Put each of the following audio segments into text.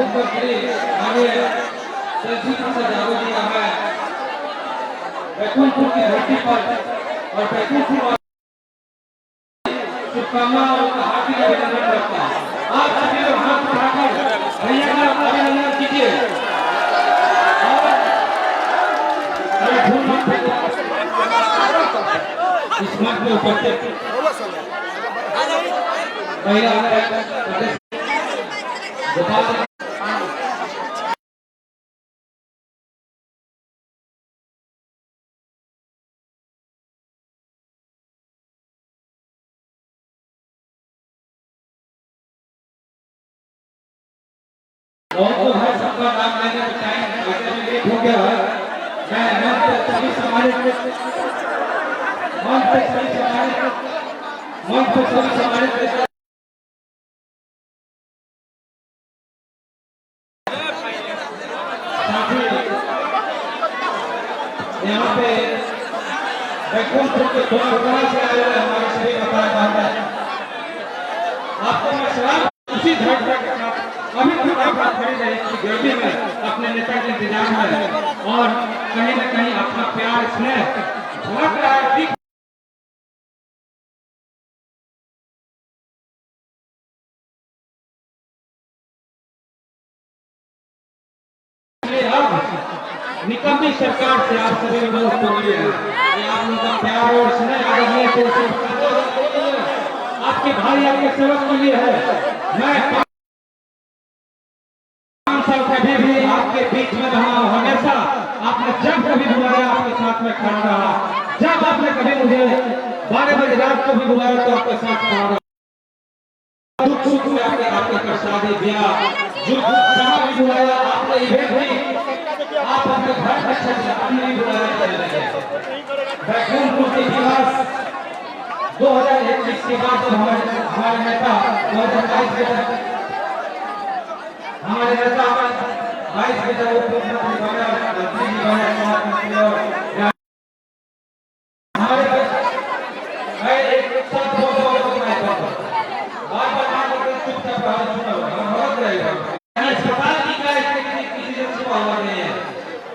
आगे तहसील सजावट किया है बैकुंठपुर की धरती पर और बैकुंठपुर शुभकामना और हार्दिक अभिनंदन करता है। आप सभी लोग हाथ उठाकर भैया का अभिनंदन कीजिए। इस मंच में उपस्थित महिला बहुत है सबका नाम लेने में टाइम लेट हो गया है। मैं मंच पे सभी समाज यहाँ पे बैकुंठपुर के थोड़ा से आए हुए हमारे सभी बताया है। आपको मैं सलाम उसी धड़ के साथ अभी तक आप खड़े रहे कि गर्मी में अपने नेता के इंतजार में और कहीं न कहीं अपना प्यार स्नेह झलक रहा है। निकम्मी सरकार से आप सभी लोग को मिले हैं आप लोगों का प्यार और स्नेह आपके भाई आपके सेवक के लिए है। मैं 5 साल कभी भी आपके बीच में रहा हूं। हमेशा आपने जब कभी बुलाया आपके साथ में खड़ा रहा। जब आपने कभी मुझे 12 बजे रात को भी बुलाया तो आपके साथ खड़ा रहा। दुख सुख में आपके शादी ब्याह जो जहां भी बुलाया आपने इवेंट भी आप अपने घर में नहीं बुलाया चले गए। बैकुंठपुर के इतिहास 2021 के बाद हमारे नेता 2022 के तक हमारे नेता 22 के तक मुख्यमंत्री बने हमारे एक साथ अस्पताल की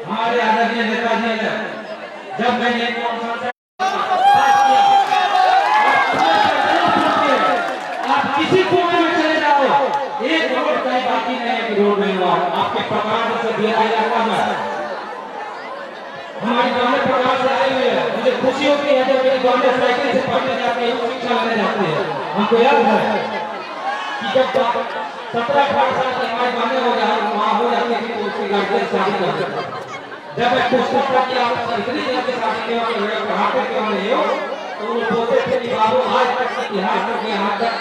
हमारे आदरणीय नेताजी ने जब मैंने आप किसी कोने में चले जाओ एक रोड कहीं बाकी नहीं है रोड नहीं हुआ आपके प्रकार से दिया इलाका में हमारी गांव प्रकार से आए हुए हैं। मुझे खुशी होती है जब मेरी गांव साइकिल से पढ़ने जाते हैं शिक्षा लेने जाते हैं। हमको याद है कि जब 17-18 साल की हमारे गांव हो गया वहाँ हो जाती थी तो उसकी गाड़ी शादी करते जब मैं पूछता कि आप इतनी देर से शादी के पढ़ाते क्यों नहीं हो तो वो बोलते थे कि बाबू आज तक इतिहास तक यहाँ तक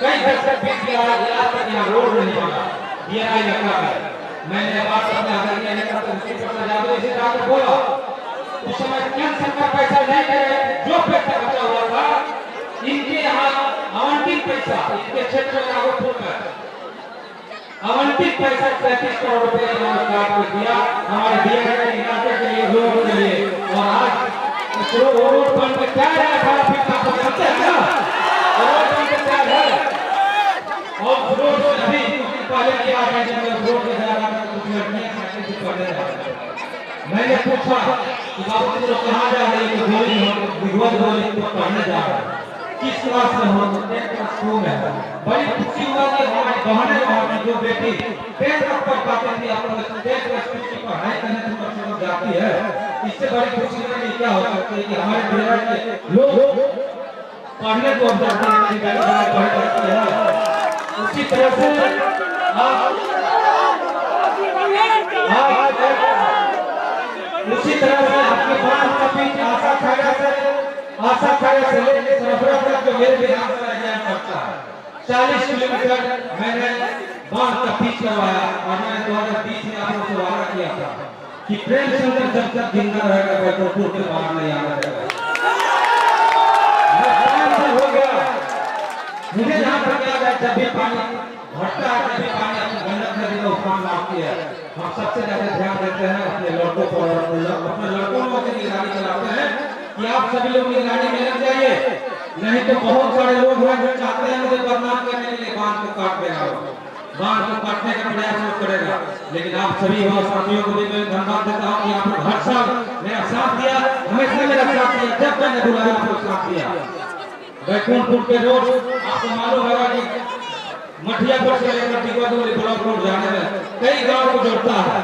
कई दशक बीत गया आज तक यहाँ रोड नहीं बना ये नहीं लगता है। मैंने बात अपने आदरणीय नेता तहसील सजावट इसी तरह से बोला उस समय केंद्र सरकार पैसा नहीं दे रहे जो पैसा बचा हुआ था इनके यहाँ आवंटित पैसा इनके क्षेत्र में नागौर में आवंटित पैसा 33 करोड़ रुपए सरकार को दिया हमारे दिए गए इलाके के लिए लोगों के लिए। और आज इस रोड पर क्या है 18 फीट का पकड़ते हैं ना रोड पर क्या है और रोड अभी पहले किया है जब रोड पे जा रहा था कुछ लड़कियां साइकिल से पढ़ रही थी। मैंने पूछा कि बाबू तुम लोग कहाँ जा रहे हो विगत बोले तो पढ़ने जा रहे हैं किस क्लास में हो 10th क्लास में है। बड़ी खुशी हुआ कि हमारी बहनें हमारी जो बेटी 10th तक पढ़ पाती थी आप लोग 10th क्लास की पढ़ाई करने से बच्चों को जाती है। इससे बड़ी खुशी होती है क्या हो सकती है कि हमारे बिहार के लोग पढ़ने को जाते हैं पढ़ जाते हैं। उसी तरह से उसी तरह से आपके पास कभी आशा खाया से लेकर सरफरा तक जो मेरे बिहार में अध्ययन करता है 40 किलोमीटर मैंने बांध का पिच करवाया और मैंने 2020 में आप लोगों से वादा किया था कि प्रेमचंद्र जब तक जिंदा रहेगा बैकुंठपुर के बाहर नहीं आना चाहिए। हो गया मुझे यहाँ पर याद है जब भी पानी घटता है जब भी पानी अपनी गंडक नदी में उफान मारती है हम सबसे ज्यादा ध्यान देते हैं अपने लड़कों पर अपने लड़कों को निगरानी चलाते हैं कि आप सभी लोग निगरानी में लग जाइए नहीं तो बहुत सारे लोग हैं जो चाहते हैं मुझे बदनाम करने के लिए बांध को काट देना। बांटने का प्रयास वो करेगा। लेकिन आप सभी युवा साथियों को भी मैं धन्यवाद देता हूँ कि आपने हर साल मेरा साथ दिया, हमेशा मेरा साथ दिया, जब मैंने बुलाया आपको साथ दिया। बैकुंठपुर के रोड आपको मालूम होगा कि मठियापुर से लेकर टिकवादुल ब्लॉक रोड जाने में कई गांव को जोड़ता है,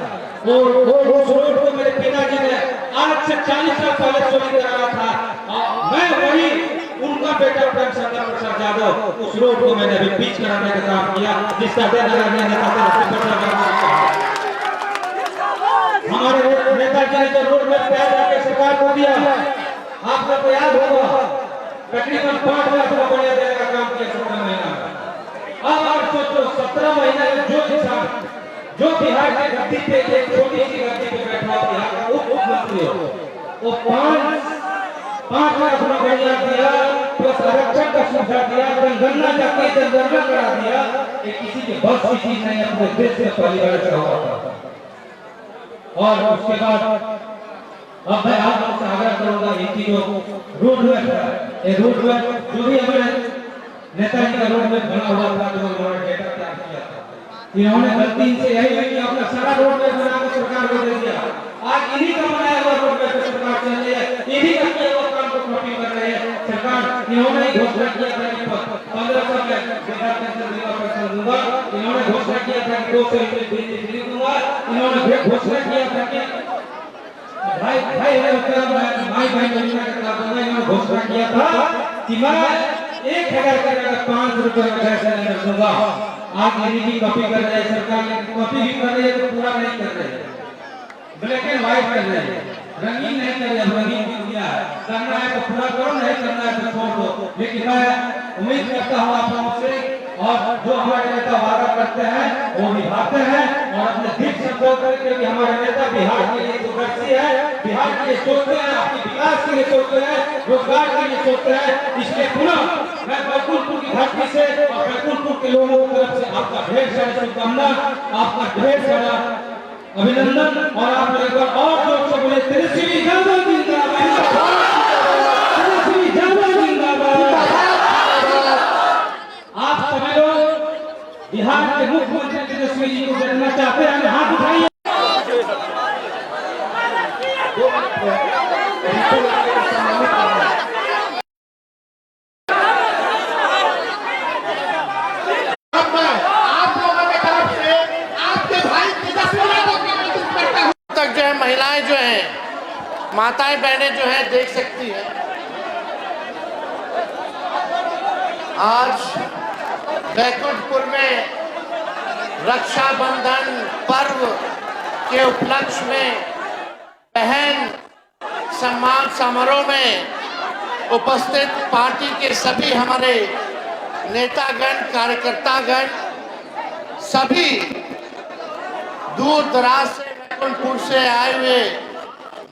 और उस रोड को मेरे पिताजी ने आज से 40 साल पहले चोरी कराया था, और मैं वही उनका बेटा प्रेम शंकर प्रसाद यादव उस रोड को मैंने अभी बीच कराने का काम किया, जिसका हमारे नेताजी ने जो रोड में पैर रखकर सरकार को दिया, आप सबको याद होगा, तकरीबन 5 लाख रुपया बढ़िया देने का काम किया 17 महीना में। अब आप सोचो 17 महीने में जो इंसान जो बिहार की गद्दी पे एक छोटी सी गद्दी पे बैठा हुआ बिहार का मुख्यमंत्री हो, वो 5 लाख रुपया बढ़िया दिया, प्लस आरक्षण का सुविधा दिया, जनगणना जाके जनगणना करा दिया, कि किसी के बस की चीज नहीं अपने देश में पहली बार ऐसा हुआ था। और उसके बाद अब मैं आप लोगों से आग्रह करूंगा, इनकी जो रोड है, रोड जो भी हमारे नेताजी का रोड में बना हुआ था, जो उन्होंने डेटा तैयार किया था, इन्होंने गलती से यही है कि अपना सारा रोड में बना के सरकार को दे दिया। आज इन्हीं का बनाया हुआ रोड में सरकार चल रही है, इन्हीं का किया हुआ काम को कॉपी कर रही है सरकार। इन्होंने ही घोषणा किया था कि 1500 में वृद्धा पेंशन दूंगा, इन्होंने घोषणा किया था कि 200 यूनिट बिजली दूंगा, इन्होंने घोषणा किया था कि भाई योजना के तहत इन्होंने घोषणा किया था कि मैं 1000 का जगह 500 रुपए में गैस सिलेंडर दूंगा। आज यदि भी कॉपी कर रहे हैं सरकार, लेकिन कॉपी भी कर रही है तो पूरा नहीं कर रही है, ब्लैक एंड व्हाइट कर रही है, रंगीन नहीं कर रही है। रंगीन किया है, करना है तो पूरा करो, नहीं करना है तो छोड़ दो। लेकिन मैं उम्मीद करता हूँ आप लोगों से, और जो हमारे नेता वादा करते हैं वो निभाते हैं, और अपने दिल से बोल करके कि हमारे नेता बिहार के लिए दूरदर्शी है, बिहार के लिए सोचते हैं, आपके विकास के लिए सोचते हैं, रोजगार के लिए सोचते हैं। इसलिए पुनः मैं बैकुंठपुर की धरती से और बैकुंठपुर के लोगों की तरफ से आपका ढेर सारा शुभकामना, आपका ढेर सारा अभिनंदन, और आप लोग एक बार और जोर से बोले तेजस्वी यादव जिंदाबाद, तेजस्वी यादव जिंदाबाद। आप सभी लोग बिहार के मुख्यमंत्री तेजस्वी जी को देखना चाहते हैं, हाथ उठाइए। तक जो है महिलाएं जो हैं, माताएं बहनें जो हैं देख सकती हैं, आज बैकुंठपुर में रक्षाबंधन पर्व के उपलक्ष्य में बहन सम्मान समारोह में उपस्थित पार्टी के सभी हमारे नेतागण, कार्यकर्तागण, सभी दूर दराज से बैकुंठपुर से आए हुए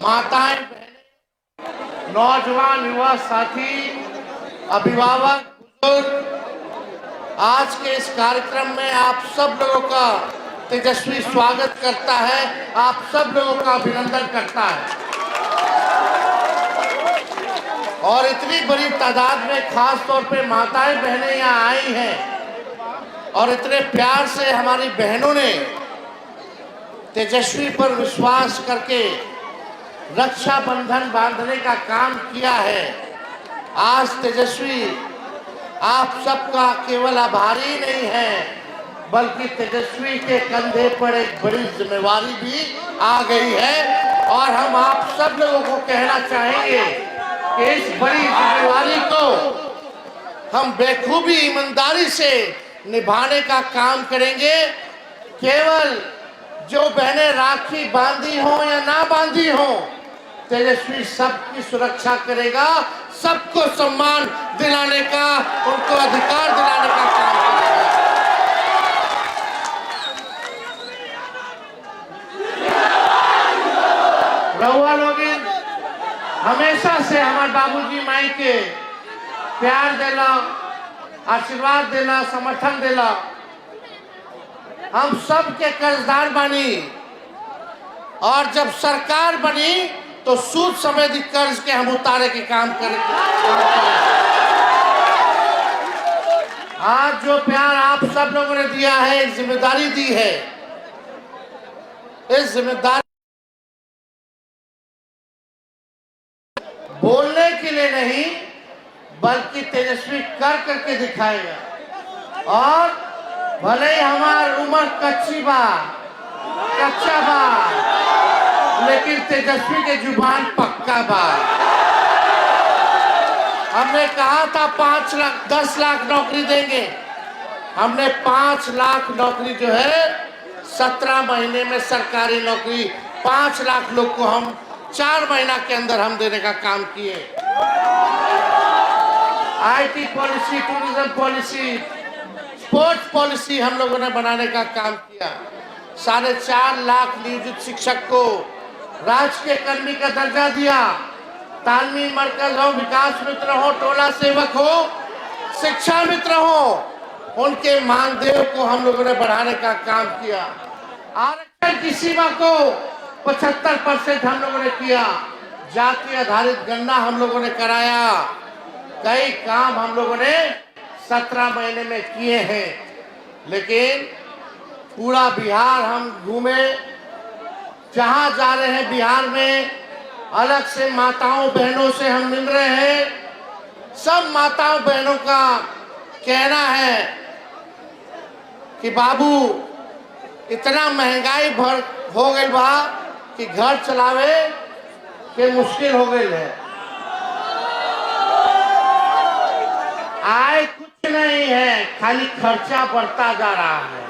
माताएं, बहनें, नौजवान, युवा साथी, अभिभावक, बुजुर्ग, आज के इस कार्यक्रम में आप सब लोगों का तेजस्वी स्वागत करता है, आप सब लोगों का अभिनंदन करता है। और इतनी बड़ी तादाद में खास तौर पे माताएं बहनें यहाँ आई हैं, और इतने प्यार से हमारी बहनों ने तेजस्वी पर विश्वास करके रक्षाबंधन बांधने का काम किया है। आज तेजस्वी आप सबका केवल आभारी नहीं है, बल्कि तेजस्वी के कंधे पर एक बड़ी जिम्मेवारी भी आ गई है, और हम आप सब लोगों को कहना चाहेंगे कि इस बड़ी जिम्मेवारी को हम बेखूबी ईमानदारी से निभाने का काम करेंगे। केवल जो बहनें राखी बांधी हो या ना बांधी हो, तेजस्वी सबकी सुरक्षा करेगा, सबको सम्मान दिलाने का, उनको अधिकार दिलाने का काम करेगा। रउआ लोग हमेशा से हमारे बाबूजी माई के प्यार देला, आशीर्वाद देला, समर्थन देला, हम सब के कर्जदार बनी, और जब सरकार बनी तो सूद समेत कर्ज के हम उतारे के काम करेंगे। आज जो प्यार आप सब लोगों ने दिया है, एक जिम्मेदारी दी है, इस जिम्मेदारी बोलने के लिए नहीं बल्कि तेजस्वी कर करके दिखाएगा। और भले ही हमारी उम्र कच्चा बा, लेकिन तेजस्वी के जुबान पक्का बा। हमने कहा था 10 लाख नौकरी देंगे, हमने 5 लाख नौकरी जो है 17 महीने में सरकारी नौकरी 5 लाख लोग को हम 4 महीना के अंदर हम देने का काम किए। IT policy, tourism policy, sports policy हम लोगों ने बनाने का काम किया। 4.5 लाख नियोजित शिक्षक को राजकीय कर्मी का दर्जा दिया। तालमी मरकज हो, विकास मित्र हो, टोला सेवक हो, शिक्षा मित्र हो, उनके मानदेय को हम लोगों ने बढ़ाने का काम किया। आरक्षण की सीमा को 75% हम लोगों ने किया। जाति आधारित गणना हम लोगों ने कराया। कई काम हम लोगों ने 17 महीने में किए हैं। लेकिन पूरा बिहार हम घूमे, जहां जा रहे हैं बिहार में अलग से माताओं बहनों से हम मिल रहे हैं। सब माताओं बहनों का कहना है कि बाबू इतना महंगाई हो गई बा कि घर चलावे के मुश्किल हो गई है। आय कुछ नहीं है, खाली खर्चा बढ़ता जा रहा है।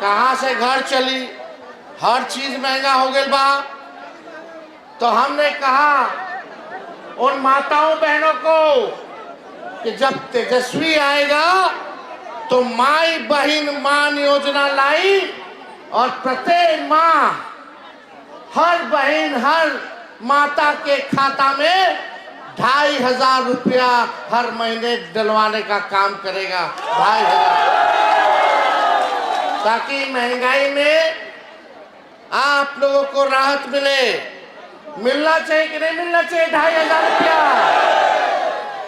कहां से घर चली, हर चीज महंगा हो गई बा। तो हमने कहा उन माताओं बहनों को कि जब तेजस्वी आएगा तो माई बहन मान योजना लाई और प्रत्येक माह हर बहन हर माता के खाता में 2,500 रुपया हर महीने डलवाने का काम करेगा। 2,500, ताकि महंगाई में आप लोगों को राहत मिले। मिलना चाहिए कि नहीं मिलना चाहिए 2,500 रुपया?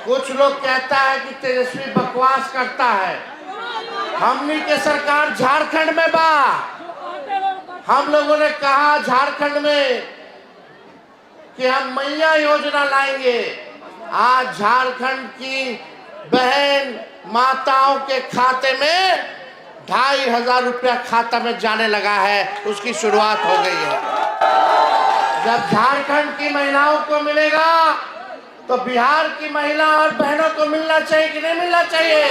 कुछ लोग कहता है कि तेजस्वी बकवास करता है। हमनी के सरकार झारखंड में बा। हम लोगों ने कहा झारखंड में कि हम मैया योजना लाएंगे। आज झारखंड की बहन माताओं के खाते में 2,500 रुपया खाता में जाने लगा है। उसकी शुरुआत हो गई है। जब झारखंड की महिलाओं को मिलेगा तो बिहार की महिला और बहनों को मिलना चाहिए कि नहीं मिलना चाहिए?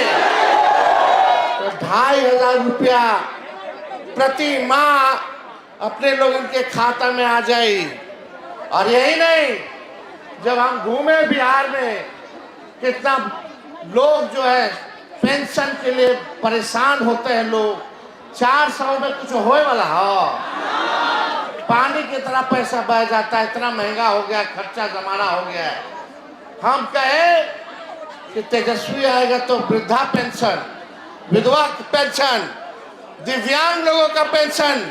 तो 2,500 रुपया प्रति माह अपने लोगों के खाता में आ जाए। और यही नहीं, जब हम घूमे बिहार में, कितना लोग जो है पेंशन के लिए परेशान होते हैं। लोग 400 में कुछ होए वाला है, पानी की तरह पैसा बह जाता है। इतना महंगा हो गया, खर्चा जमाना हो गया है। हम कहे कि तेजस्वी आएगा तो वृद्धा पेंशन, विधवा पेंशन, दिव्यांग लोगों का पेंशन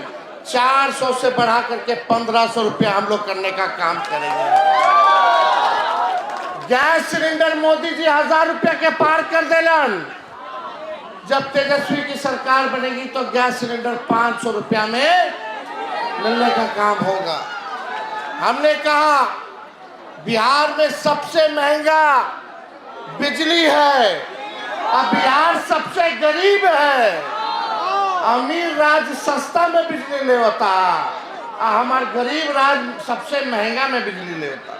400 से बढ़ा करके 1,500 रुपया हम लोग करने का काम करेंगे। गैस सिलेंडर मोदी जी 1,000 रुपया के पार कर देलन। जब तेजस्वी की सरकार बनेगी तो गैस सिलेंडर 500 रुपया में मिलने का काम होगा। हमने कहा बिहार में सबसे महंगा बिजली है और बिहार सबसे गरीब है। अमीर राज्य सस्ता में बिजली ले होता और हमारे गरीब राज्य सबसे महंगा में बिजली ले होता।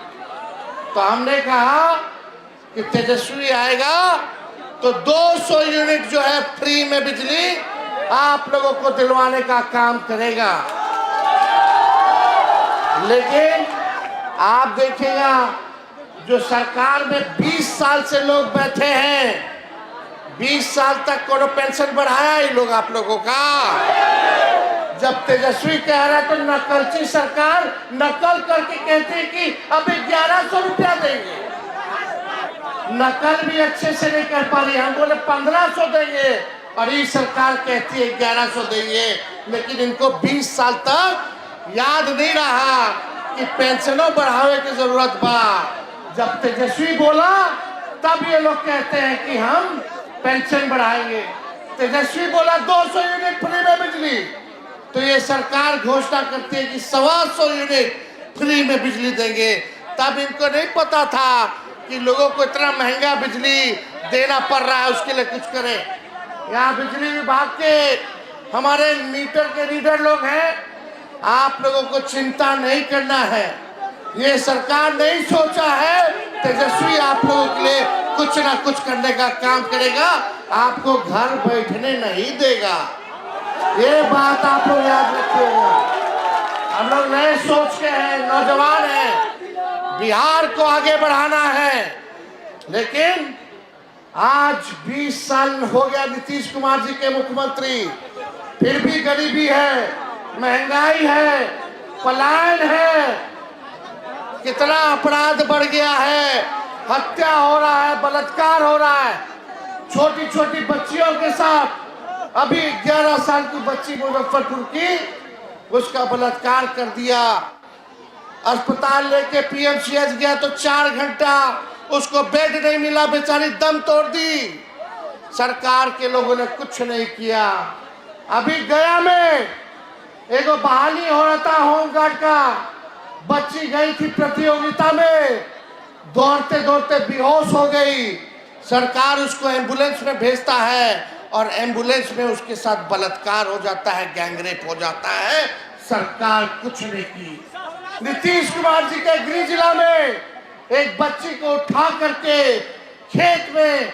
तो हमने कहा कि तेजस्वी आएगा तो 200 यूनिट जो है फ्री में बिजली आप लोगों को दिलवाने का काम करेगा। लेकिन आप देखिएगा जो सरकार में 20 साल से लोग बैठे हैं, 20 साल तक कोनो पेंशन बढ़ाया ही लोग आप लोगों का। जब तेजस्वी कह रहा है तो नकलची सरकार नकल करके कहते हैं कि अभी 1,100 रुपया देंगे। नकल भी अच्छे से नहीं कर पा रही। हम बोले 1,500 देंगे और ये सरकार कहती है 1,100 देंगे। लेकिन इनको 20 साल तक याद नहीं रहा कि पेंशनों बढ़ावे की जरूरत बा। जब तेजस्वी बोला तब ये लोग कहते हैं कि हम पेंशन बढ़ाएंगे। तेजस्वी बोला 200 यूनिट फ्री में बिजली, तो ये सरकार घोषणा करती है कि 125 यूनिट फ्री में बिजली देंगे। तब इनको नहीं पता था कि लोगों को इतना महंगा बिजली देना पड़ रहा है, उसके लिए कुछ करें। यहाँ बिजली विभाग के हमारे मीटर के रीडर लोग हैं, आप लोगों को चिंता नहीं करना है। ये सरकार नहीं सोचा है तेजस्वी आप लोगों के लिए कुछ ना कुछ करने का काम करेगा, आपको घर बैठने नहीं देगा। ये बात आप लोग याद रखिएगा। हम लोग नए सोच के हैं, नौजवान हैं, बिहार को आगे बढ़ाना है। लेकिन आज 20 साल हो गया नीतीश कुमार जी के मुख्यमंत्री, फिर भी गरीबी है, महंगाई है, पलायन है, कितना अपराध बढ़ गया है, हत्या हो रहा है, बलात्कार हो रहा है। छोटी छोटी बच्चियों के साथ, अभी 11 साल की बच्ची मुजफ्फरपुर की, उसका बलात्कार कर दिया। अस्पताल लेके पीएमसीएच गया तो 4 घंटा उसको बेड नहीं मिला, बेचारी दम तोड़ दी। सरकार के लोगों ने कुछ नहीं किया। अभी गया में एक बहाली हो रहा था होमगार्ड का, बच्ची गई थी प्रतियोगिता में, दौड़ते दौड़ते बेहोश हो गई। सरकार उसको एम्बुलेंस में भेजता है और एम्बुलेंस में उसके साथ बलात्कार हो जाता है, गैंगरेप हो जाता है। सरकार कुछ नहीं की। नीतीश कुमार जी के गृह जिला में एक बच्ची को उठा करके खेत में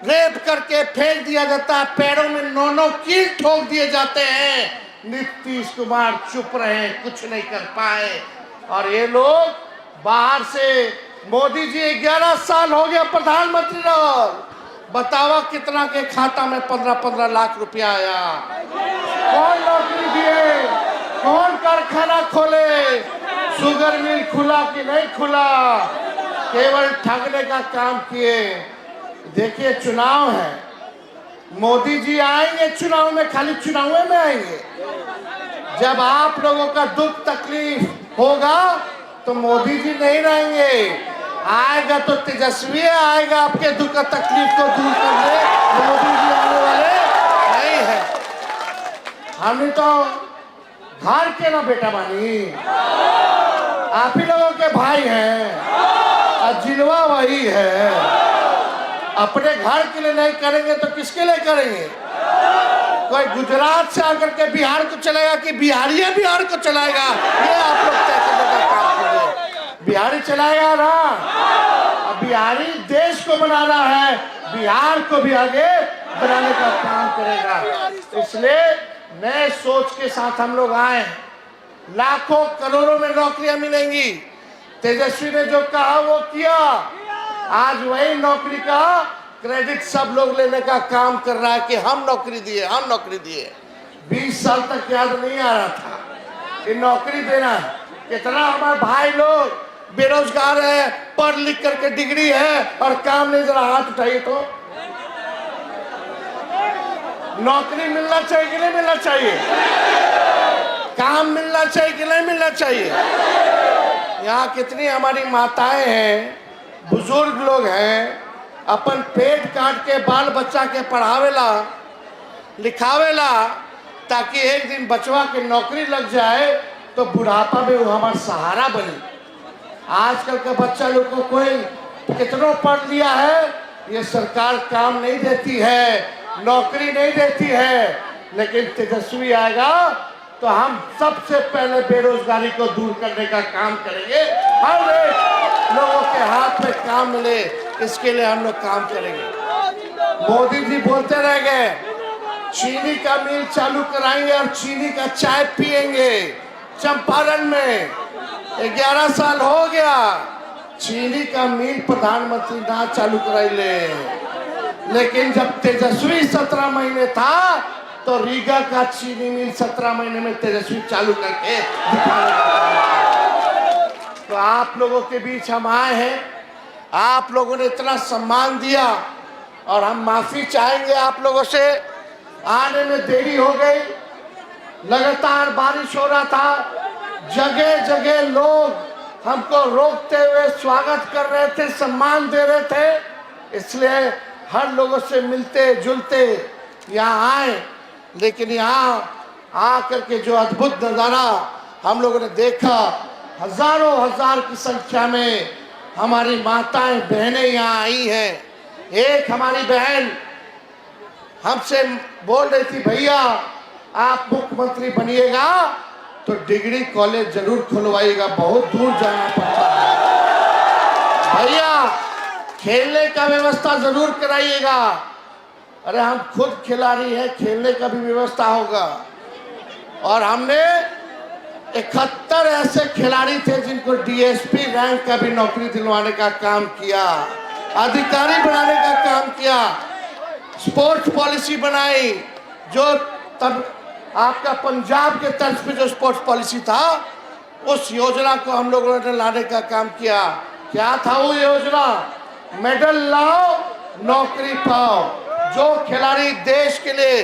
रेप करके फेंक दिया जाता है, पैरों में 9 कील ठोक दिए जाते हैं। नीतीश कुमार चुप रहे, कुछ नहीं कर पाए। और ये लोग बाहर से, मोदी जी 11 साल हो गया प्रधानमंत्री रहो, बतावा कितना के खाता में 15-15 लाख रुपया आया। कौन नौकरी दिए, कौन कारखाना खोले, शुगर मिल खुला कि नहीं खुला, केवल ठगने का काम किए। देखिए चुनाव है, मोदी जी आएंगे चुनाव में, खाली चुनाव में आएंगे। जब आप लोगों का दुख तकलीफ होगा तो मोदी जी नहीं रहेंगे, आएगा तो तेजस्वी आएगा आपके दुख तकलीफ को दूर करने। मोदी जी आने वाले नहीं है। हमने तो घर के ना बेटा बानी, आप ही लोगों के भाई हैं और जिलवा वही है। अपने घर के लिए नहीं करेंगे तो किसके लिए करेंगे? कोई गुजरात से आकर के बिहार को चलाएगा कि बिहारी बिहार को चलाएगा, ये आप लोग तय करने का काम कीजिए। बिहारी चलाएगा ना, अब बिहारी देश को बनाना है, बिहार को भी आगे बनाने का काम करेगा। इसलिए नए सोच के साथ हम लोग आए। लाखों करोड़ों में नौकरियां मिलेंगी। तेजस्वी ने जो कहा वो किया। आज वही नौकरी का क्रेडिट सब लोग लेने का काम कर रहा है कि हम नौकरी दिए, हम नौकरी दिए। 20 साल तक याद नहीं आ रहा था कि नौकरी देना है। कितना हमारे भाई लोग बेरोजगार है, पढ़ लिख करके डिग्री है और काम नहीं, जरा हाथ उठाइए तो। नौकरी मिलना चाहिए कि नहीं मिलना चाहिए? काम मिलना चाहिए कि नहीं मिलना चाहिए? यहाँ कितनी हमारी माताएं हैं, बुजुर्ग लोग हैं, अपन पेट काट के बाल बच्चा के पढ़ावेला लिखावेला ताकि एक दिन बचवा के नौकरी लग जाए तो बुढ़ापा में वो हमारा सहारा बने। आजकल के बच्चा लोग को कोई कितना पढ़ लिया है, ये सरकार काम नहीं देती है, नौकरी नहीं देती है। लेकिन तेजस्वी आएगा तो हम सबसे पहले बेरोजगारी को दूर करने का काम करेंगे। हर एक लोगों के हाथ में काम मिले, इसके लिए हम लोग काम करेंगे। मोदी जी बोलते रह गए चीनी का मिल चालू कराएंगे और चीनी का चाय पिएंगे। चंपारण में 11 साल हो गया, चीनी का मिल प्रधानमंत्री ना चालू कराई ले। लेकिन जब तेजस्वी 17 महीने था तो रीगा का चीनी मिल 17 महीने में तेजस्वी चालू करके दिखाने का। तो आप लोगों के बीच हम आए हैं, आप लोगों ने इतना सम्मान दिया और हम माफी चाहेंगे आप लोगों से। आने में देरी हो गई, लगातार बारिश हो रहा था, जगह जगह लोग हमको रोकते हुए स्वागत कर रहे थे, सम्मान दे रहे थे। इसलिए हर लोगों से मिलते जुलते यहाँ आए, लेकिन यहाँ आकर के जो अद्भुत नज़ारा हम लोगों ने देखा, हजारों हजार की संख्या में हमारी माताएं बहनें यहाँ आई हैं। एक हमारी बहन हमसे बोल रही थी, भैया आप मुख्यमंत्री बनिएगा तो डिग्री कॉलेज जरूर खुलवाइएगा, बहुत दूर जाना पड़ता है, भैया खेलने का व्यवस्था जरूर कराइएगा। अरे हम खुद खिलाड़ी हैं, खेलने का भी व्यवस्था होगा। और हमने 71 ऐसे खिलाड़ी थे जिनको डीएसपी रैंक का भी नौकरी दिलवाने का काम किया, अधिकारी बनाने का काम किया, स्पोर्ट्स पॉलिसी बनाई, जो तब आपका पंजाब के तर्ज पे जो स्पोर्ट्स पॉलिसी था, उस योजना को हम लोगों ने लाने का काम किया। क्या था वो योजना? मेडल लाओ नौकरी पाओ। जो खिलाड़ी देश के लिए,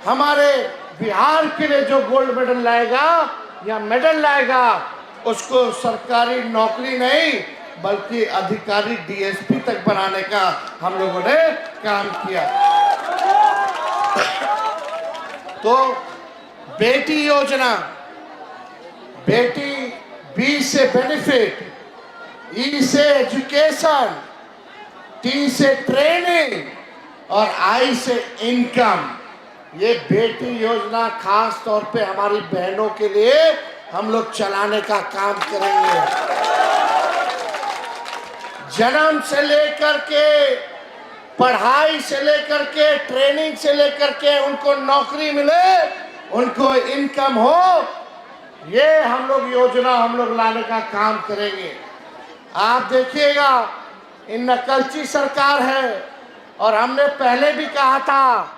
हमारे बिहार के लिए जो गोल्ड मेडल लाएगा या मेडल लाएगा, उसको सरकारी नौकरी नहीं बल्कि अधिकारी डीएसपी तक बनाने का हम लोगों ने काम किया। तो बेटी योजना, बेटी बी से बेनिफिट, ई से एजुकेशन, टी से ट्रेनिंग और आई से इनकम, ये बेटी योजना खास तौर पे हमारी बहनों के लिए हम लोग चलाने का काम करेंगे। जन्म से लेकर के, पढ़ाई से लेकर के, ट्रेनिंग से लेकर के उनको नौकरी मिले, उनको इनकम हो, ये हम लोग योजना हम लोग लाने का काम करेंगे। आप देखिएगा, इन नकलची सरकार है और हमने पहले भी कहा था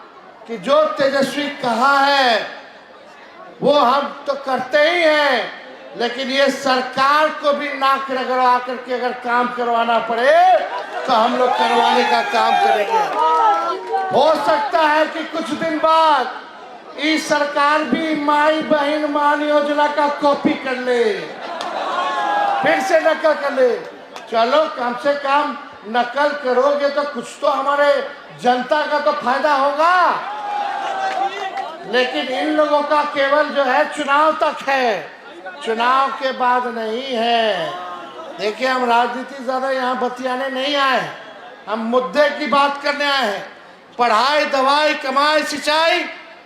कि जो तेजस्वी कहा है वो हम तो करते ही हैं, लेकिन ये सरकार को भी नाक रगड़ा करके अगर काम करवाना पड़े तो हम लोग करवाने का काम करेंगे। हो सकता है कि कुछ दिन बाद ये सरकार भी माई बहन मान योजना का कॉपी कर ले, फिर से नकल कर ले। चलो कम से कम नकल करोगे तो कुछ तो हमारे जनता का तो फायदा होगा, लेकिन इन लोगों का केवल जो है चुनाव तक है, चुनाव के बाद नहीं है। देखिए, हम राजनीति ज्यादा यहाँ बतियाने नहीं आए, हम मुद्दे की बात करने आए हैं। पढ़ाई, दवाई, कमाई, सिंचाई,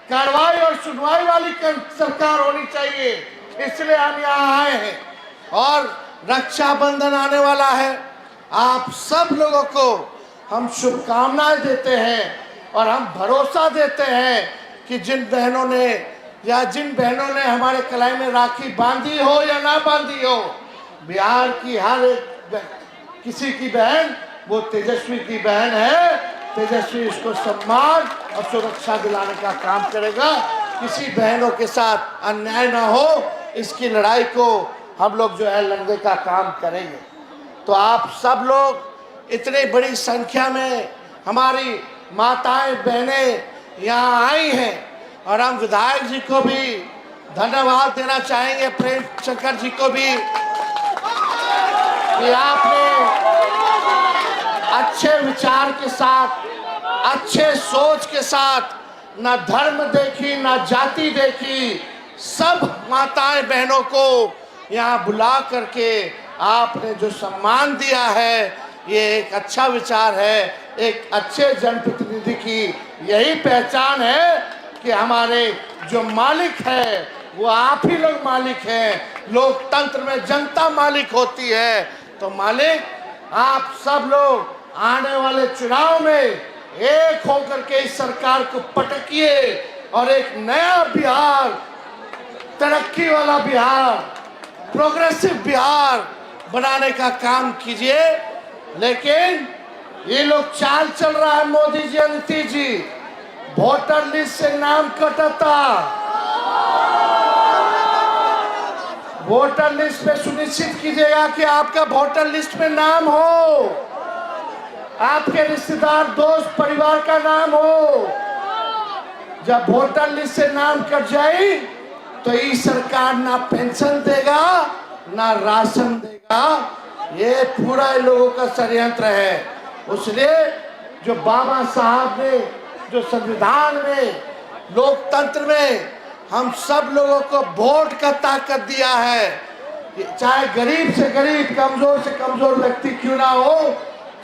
कार्रवाई और सुनवाई वाली सरकार होनी चाहिए, इसलिए हम यहाँ आए हैं। और रक्षाबंधन आने वाला है, आप सब लोगों को हम शुभकामनाएं देते हैं और हम भरोसा देते हैं कि जिन बहनों ने या जिन बहनों ने हमारे कलाई में राखी बांधी हो या ना बांधी हो, बिहार की हर एक किसी की बहन वो तेजस्वी की बहन है। तेजस्वी इसको सम्मान और सुरक्षा दिलाने का काम करेगा। किसी बहनों के साथ अन्याय ना हो, इसकी लड़ाई को हम लोग जो है लड़ने का काम करेंगे। तो आप सब लोग इतनी बड़ी संख्या में हमारी माताएं बहनें यहाँ आई हैं और हम विधायक जी को भी धन्यवाद देना चाहेंगे, प्रेम शंकर जी को भी, कि आपने अच्छे विचार के साथ, अच्छे सोच के साथ ना धर्म देखी ना जाति देखी, सब माताएं बहनों को यहाँ बुला करके आपने जो सम्मान दिया है, ये एक अच्छा विचार है। एक अच्छे जनप्रतिनिधि की यही पहचान है कि हमारे जो मालिक है वो आप ही लोग मालिक हैं। लोकतंत्र में जनता मालिक होती है। तो मालिक, आप सब लोग आने वाले चुनाव में एक होकर के इस सरकार को पटकिए और एक नया बिहार, तरक्की वाला बिहार, प्रोग्रेसिव बिहार बनाने का काम कीजिए। लेकिन ये लोग चाल चल रहा है, मोदी जी, नीतीश जी, वोटर लिस्ट से नाम कटता, वोटर लिस्ट में सुनिश्चित कीजिएगा कि आपका वोटर लिस्ट में नाम हो, आपके रिश्तेदार, दोस्त, परिवार का नाम हो। जब वोटर लिस्ट से नाम कट जाए तो ये सरकार ना पेंशन देगा ना राशन देगा। ये पूरा लोगों का षड्यंत्र है। इसलिए जो बाबा साहब ने, जो संविधान में, लोकतंत्र में हम सब लोगों को वोट का ताकत दिया है, चाहे गरीब से गरीब, कमजोर से कमजोर व्यक्ति क्यों ना हो,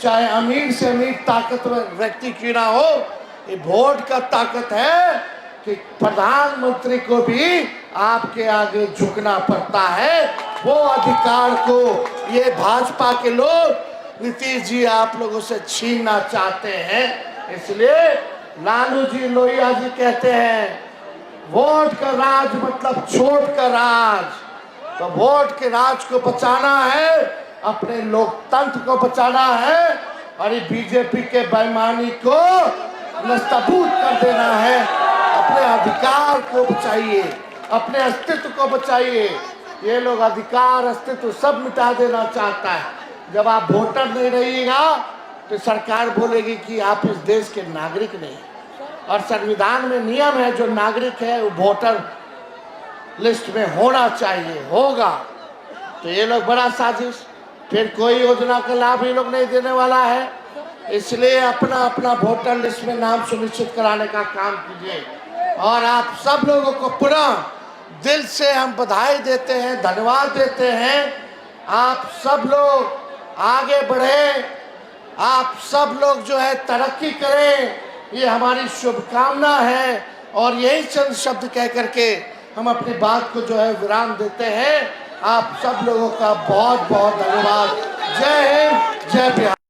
चाहे अमीर से अमीर ताकतवर व्यक्ति क्यों ना हो, ये वोट का ताकत है कि प्रधानमंत्री को भी आपके आगे झुकना पड़ता है। वो अधिकार को ये भाजपा के लोग, नीतीश जी, आप लोगों से छीनना चाहते हैं। इसलिए लालू जी, लोहिया जी कहते हैं वोट का राज मतलब छोट का राज। तो वोट के राज को बचाना है, अपने लोकतंत्र को बचाना है और ये बीजेपी के बेईमानी को नस्तबूत कर देना है। अपने अधिकार को बचाइए, अपने अस्तित्व को बचाइए। ये लोग अधिकार, अस्तित्व सब मिटा देना चाहता है। जब आप वोटर नहीं रहिएगा तो सरकार बोलेगी कि आप इस देश के नागरिक नहीं। और संविधान में नियम है, जो नागरिक है वो वोटर लिस्ट में होना चाहिए, होगा। तो ये लोग बड़ा साजिश, फिर कोई योजना का लाभ ये लोग नहीं देने वाला है। इसलिए अपना अपना वोटर लिस्ट में नाम सुनिश्चित कराने का काम कीजिए। और आप सब लोगों को पुनः दिल से हम बधाई देते हैं, धन्यवाद देते हैं। आप सब लोग आगे बढ़े, आप सब लोग जो है तरक्की करें, ये हमारी शुभकामना है। और यही चंद शब्द कह करके हम अपनी बात को जो है विराम देते हैं। आप सब लोगों का बहुत बहुत धन्यवाद। जय हिंद, जय बिहार।